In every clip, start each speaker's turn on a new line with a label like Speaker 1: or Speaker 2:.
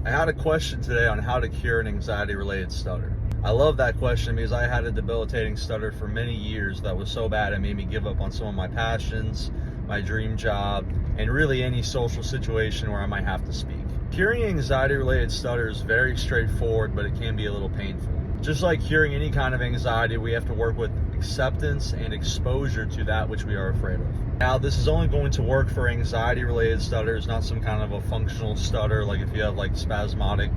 Speaker 1: I had a question today on how to cure an anxiety-related stutter. I love that question because I had a debilitating stutter for many years that was so bad it made me give up on some of my passions, my dream job, and really any social situation where I might have to speak. Curing anxiety-related stutter is very straightforward, but it can be a little painful. Just like curing any kind of anxiety, we have to work with acceptance and exposure to that which we are afraid of. Now, this is only going to work for anxiety-related stutters, not some kind of a functional stutter, like if you have like spasmodic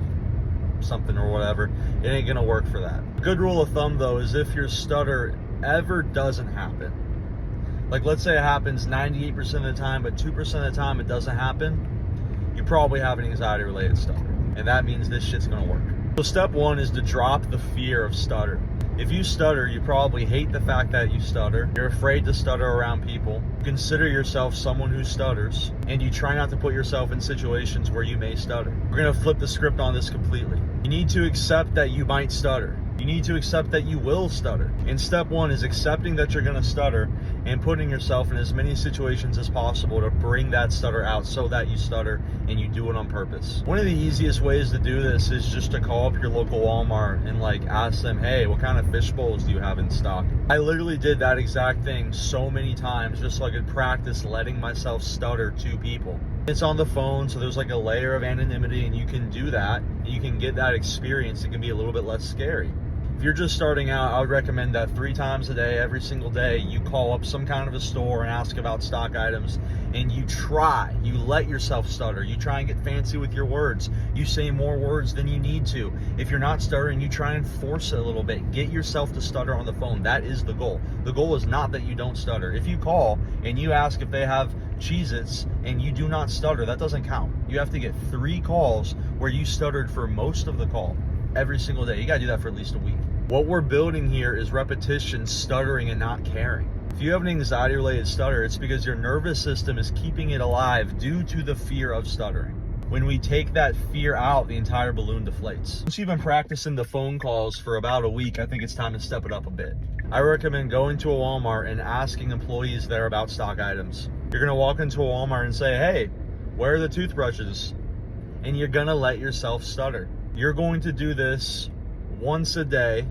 Speaker 1: something or whatever, it ain't gonna work for that. A good rule of thumb though is if your stutter ever doesn't happen, like let's say it happens 98% of the time, but 2% of the time it doesn't happen, you probably have an anxiety-related stutter. And that means this shit's gonna work. So step one is to drop the fear of stutter. If you stutter, you probably hate the fact that you stutter. You're afraid to stutter around people. Consider yourself someone who stutters, and you try not to put yourself in situations where you may stutter. We're gonna flip the script on this completely. You need to accept that you might stutter. You need to accept that you will stutter. And step one is accepting that you're gonna stutter and putting yourself in as many situations as possible to bring that stutter out so that you stutter and you do it on purpose. One of the easiest ways to do this is just to call up your local Walmart and like ask them, hey, what kind of fish bowls do you have in stock? I literally did that exact thing so many times just so I could practice letting myself stutter to people. It's on the phone, so there's like a layer of anonymity and you can do that. You can get that experience. It can be a little bit less scary. If you're just starting out, I would recommend that 3 times a day, every single day, you call up some kind of a store and ask about stock items, and you let yourself stutter. You try and get fancy with your words. You say more words than you need to. If you're not stuttering, you try and force it a little bit. Get yourself to stutter on the phone. That is the goal. The goal is not that you don't stutter. If you call and you ask if they have Cheez-Its and you do not stutter, that doesn't count. You have to get 3 calls where you stuttered for most of the call every single day. You gotta do that for at least a week. What we're building here is repetition, stuttering, and not caring. If you have an anxiety-related stutter, it's because your nervous system is keeping it alive due to the fear of stuttering. When we take that fear out, the entire balloon deflates. Once you've been practicing the phone calls for about a week, I think it's time to step it up a bit. I recommend going to a Walmart and asking employees there about stock items. You're gonna walk into a Walmart and say, hey, where are the toothbrushes? And you're gonna let yourself stutter. You're going to do this once a day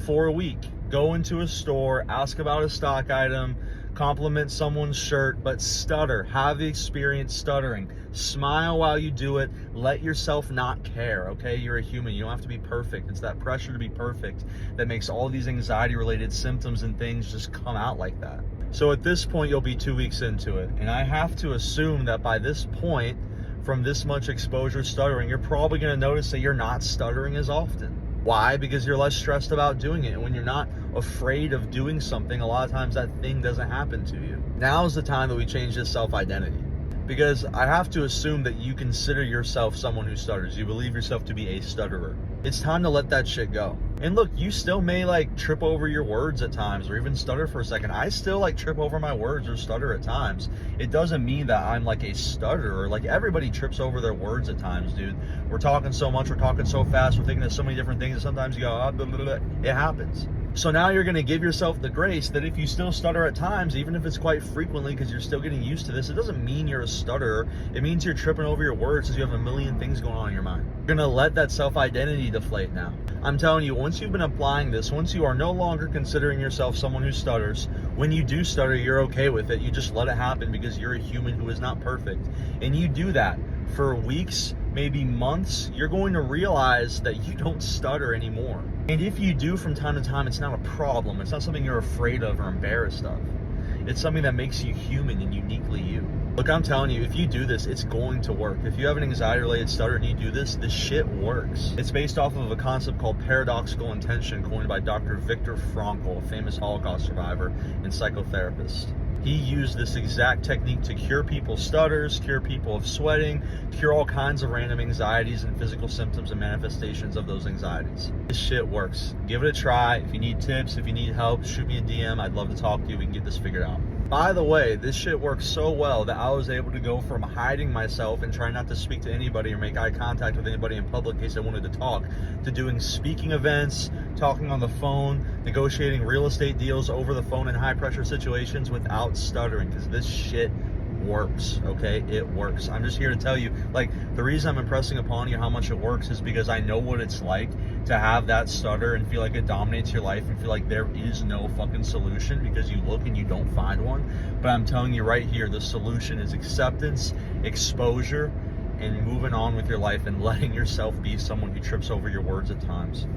Speaker 1: for a week. Go into a store, ask about a stock item, compliment someone's shirt, but stutter. Have the experience stuttering. Smile while you do it. Let yourself not care, okay? You're a human. You don't have to be perfect. It's that pressure to be perfect that makes all these anxiety-related symptoms and things just come out like that. So at this point, you'll be 2 weeks into it. And I have to assume that by this point, from this much exposure stuttering, you're probably going to notice that you're not stuttering as often. Why? Because you're less stressed about doing it. And when you're not afraid of doing something, a lot of times that thing doesn't happen to you. Now is the time that we change this self-identity. Because I have to assume that you consider yourself someone who stutters. You believe yourself to be a stutterer. It's time to let that shit go. And look, you still may like trip over your words at times or even stutter for a second. I still like trip over my words or stutter at times. It doesn't mean that I'm like a stutterer. Like everybody trips over their words at times, dude. We're talking so much, we're talking so fast, we're thinking of so many different things, and sometimes you go, ah, blah, blah, blah. It happens. So now you're going to give yourself the grace that if you still stutter at times, even if it's quite frequently because you're still getting used to this, it doesn't mean you're a stutterer. It means you're tripping over your words because you have a million things going on in your mind. You're going to let that self-identity deflate now. I'm telling you, once you've been applying this, once you are no longer considering yourself someone who stutters, when you do stutter, you're okay with it. You just let it happen because you're a human who is not perfect. And you do that for weeks, maybe months, you're going to realize that you don't stutter anymore. And if you do from time to time, it's not a problem. It's not something you're afraid of or embarrassed of. It's something that makes you human and uniquely you. Look, I'm telling you, if you do this, it's going to work. If you have an anxiety-related stutter and you do this, this shit works. It's based off of a concept called paradoxical intention coined by Dr. Viktor Frankl, a famous Holocaust survivor and psychotherapist. He used this exact technique to cure people's stutters, cure people of sweating, cure all kinds of random anxieties and physical symptoms and manifestations of those anxieties. This shit works. Give it a try. If you need tips, if you need help, shoot me a DM. I'd love to talk to you. We can get this figured out. By the way, this shit works so well that I was able to go from hiding myself and trying not to speak to anybody or make eye contact with anybody in public in case I wanted to talk, to doing speaking events, talking on the phone, negotiating real estate deals over the phone in high pressure situations without stuttering, because this shit works, okay? It works. I'm just here to tell you, like, the reason I'm impressing upon you how much it works is because I know what it's like to have that stutter and feel like it dominates your life and feel like there is no fucking solution because you look and you don't find one. But I'm telling you right here, the solution is acceptance, exposure, and moving on with your life and letting yourself be someone who trips over your words at times.